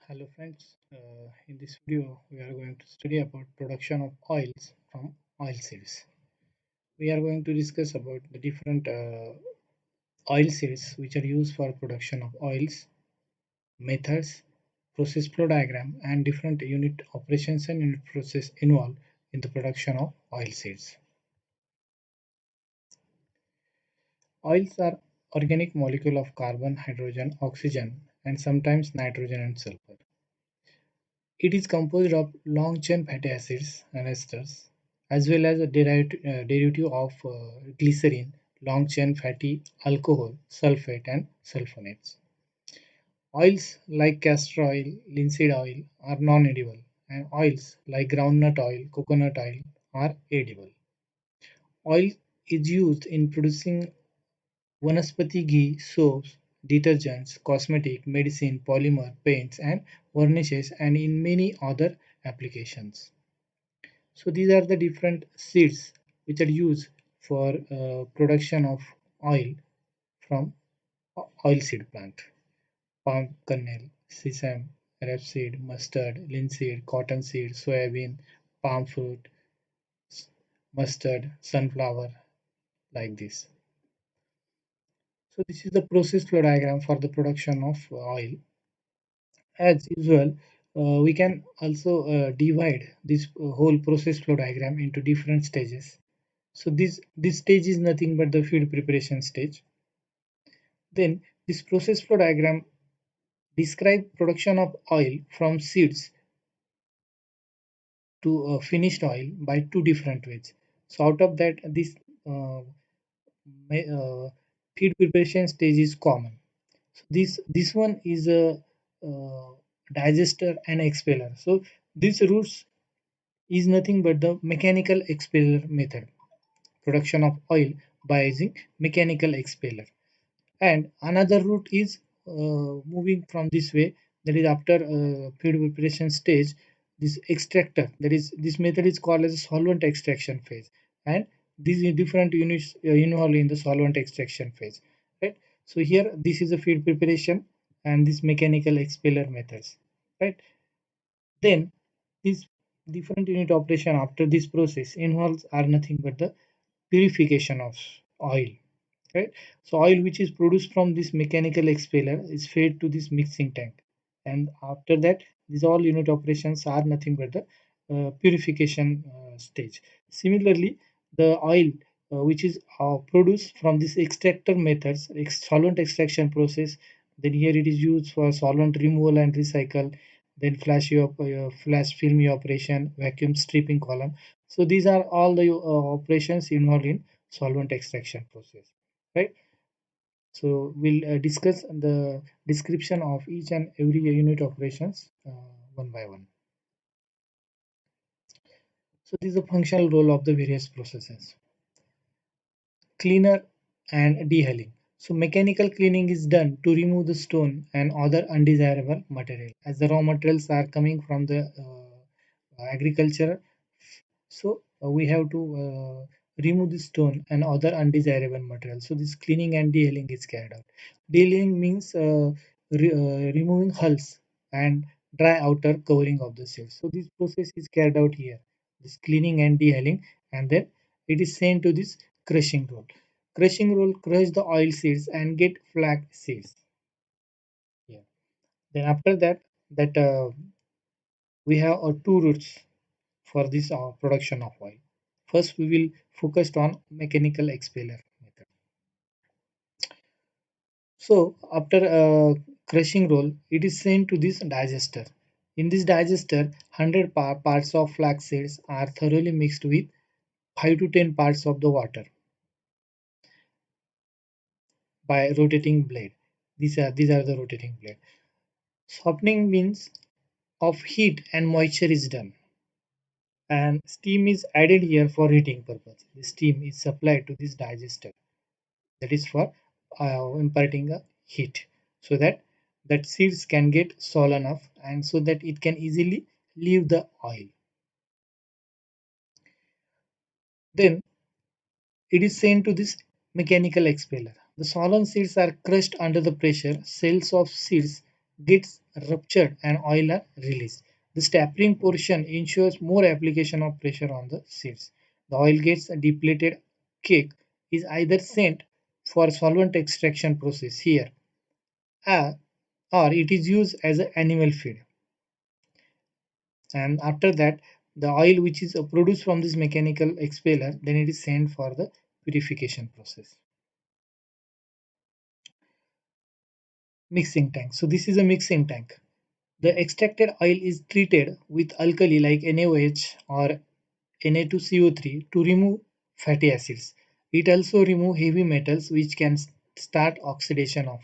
Hello friends, in this video we are going to study about production of oils from oil seeds. We are going to discuss about the different oil seeds which are used for production of oils, methods, process flow diagram and different unit operations and unit process involved in the production of oil seeds. Oils are organic molecule of carbon, hydrogen, oxygen and sometimes nitrogen and sulfur. It is composed of long-chain fatty acids and esters, as well as a derivative of glycerin, long-chain fatty alcohol, sulfate, and sulfonates. Oils like castor oil, linseed oil are non-edible, and oils like groundnut oil, coconut oil are edible. Oil is used in producing Vanaspati ghee, soaps, detergents, cosmetic, medicine, polymer, paints, and varnishes, and in many other applications. So these are the different seeds which are used for production of oil from oil seed plant. Palm kernel, sesame, rapeseed, mustard, linseed, cottonseed, soybean, palm fruit, mustard, sunflower, like this. So this is the process flow diagram for the production of oil. As usual, we can also divide this whole process flow diagram into different stages. So this stage is nothing but the feed preparation stage. Then this process flow diagram describe production of oil from seeds to finished oil by two different ways. So out of that, this uh, uh, feed preparation stage is common. So this one is a uh, digester and expeller. So this routes is nothing but the mechanical expeller method. Production of oil by using mechanical expeller. And another route is moving from this way, that is after feed preparation stage, this extractor, that is this method is called as a solvent extraction phase, and these different units involved in the solvent extraction phase, right? So here this is a feed preparation and this mechanical expeller methods, right? Then this different unit operation after this process involves are nothing but the purification of oil, right? So oil which is produced from this mechanical expeller is fed to this mixing tank, and after that these all unit operations are nothing but the purification stage. Similarly, the oil which is produced from this extractor methods, solvent extraction process, then here it is used for solvent removal and recycle, then flash film evaporation, vacuum stripping column. So these are all the operations involved in solvent extraction process, right? So we'll discuss the description of each and every unit operations one by one. So this is the functional role of the various processes. Cleaner and dehulling. So mechanical cleaning is done to remove the stone and other undesirable material, as the raw materials are coming from the agriculture. So we have to remove the stone and other undesirable material. So this cleaning and dehulling is carried out. Dehulling means removing hulls and dry outer covering of the cells. So this process is carried out here. This cleaning and dehulling, and then it is sent to this crushing roll. Crushing roll crush the oil seeds and get flax seeds. Yeah. Then after that, that we have two routes for this production of oil. First, we will focus on mechanical expeller method. So, after crushing roll, it is sent to this digester. In this digester, 100 parts of flax seeds are thoroughly mixed with 5 to 10 parts of the water by rotating blade. These are the rotating blade. Softening means of heat and moisture is done, and steam is added here for heating purpose. The steam is supplied to this digester, that is for imparting a heat, so that seeds can get swollen up and so that it can easily leave the oil. Then it is sent to this mechanical expeller. The swollen seeds are crushed under the pressure. Cells of seeds gets ruptured and oil are released. This tapering portion ensures more application of pressure on the seeds. The oil gets depleted cake is either sent for solvent extraction process here, uh, or it is used as an animal feed. And after that, the oil which is produced from this mechanical expeller, then it is sent for the purification process. Mixing tank. So this is a mixing tank. The extracted oil is treated with alkali like NaOH or Na2CO3 to remove fatty acids. It also removes heavy metals which can start oxidation of.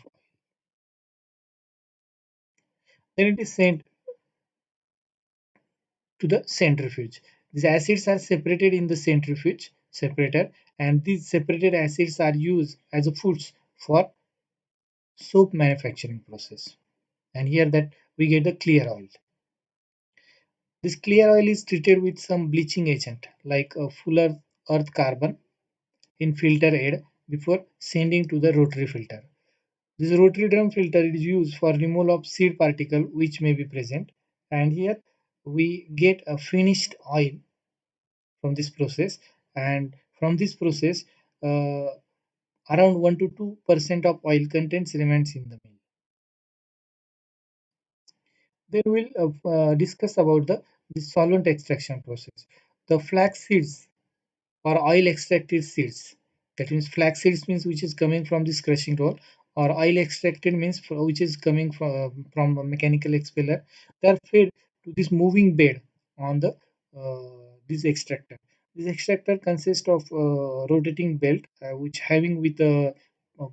Then it is sent to the centrifuge. These acids are separated in the centrifuge separator, and these separated acids are used as a foods for soap manufacturing process. And here that we get the clear oil. This clear oil is treated with some bleaching agent like a fuller earth carbon in filter head before sending to the rotary filter. This rotary drum filter is used for removal of seed particle which may be present, and here we get a finished oil from this process, and from this process uh, around 1 to 2% of oil contents remains in the mill. Then we'll discuss about the solvent extraction process. The flax seeds or oil extracted seeds. That means flax seeds means which is coming from this crushing roll, or oil extracted means which is coming from a mechanical expeller. They are fed to this moving bed on the this extractor. This extractor consists of rotating belt which having with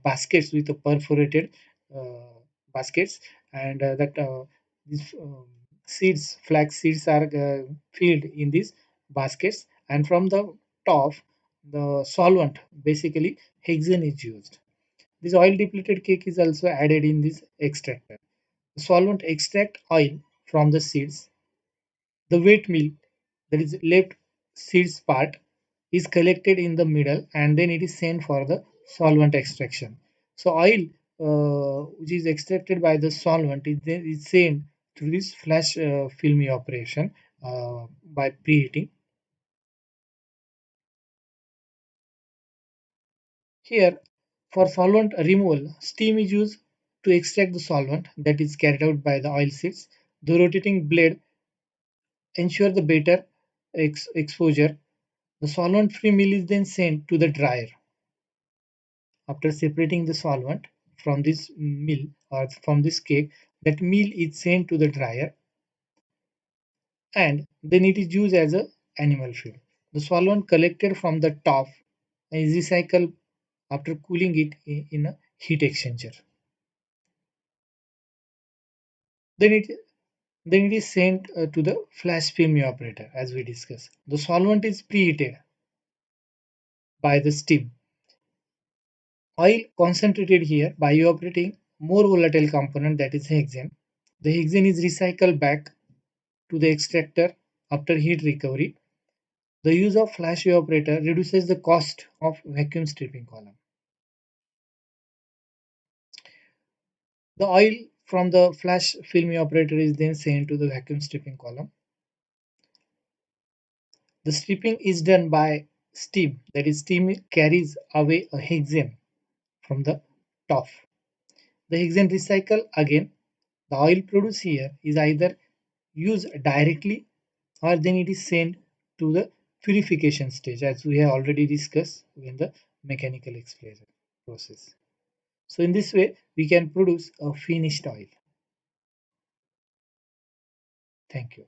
baskets with a perforated uh, baskets, and that these seeds, flax seeds are filled in these baskets, and from the top the solvent basically hexane is used. This oil depleted cake is also added in this extractor. The solvent extract oil from the seeds. The wet meal, that is left seeds part, is collected in the middle and then it is sent for the solvent extraction. So oil which is extracted by the solvent is sent through this flash filmy operation by preheating. Here, for solvent removal, steam is used to extract the solvent that is carried out by the oil seeds. The rotating blade ensure the better exposure. The solvent-free meal is then sent to the dryer. After separating the solvent from this meal or from this cake, that meal is sent to the dryer and then it is used as a animal feed. The solvent collected from the top is recycled after cooling it in a heat exchanger. Then it Then it is sent to the flash film evaporator as we discussed. The solvent is preheated by the steam. Oil concentrated here by evaporating more volatile component that is hexane. The hexane is recycled back to the extractor after heat recovery. The use of flash evaporator reduces the cost of vacuum stripping column. The oil from the flash film evaporator is then sent to the vacuum stripping column. The stripping is done by steam, that is, steam carries away a hexane from the top. The hexane recycle again. The oil produced here is either used directly or then it is sent to the purification stage as we have already discussed in the mechanical extraction process. So in this way we can produce a finished oil. Thank you.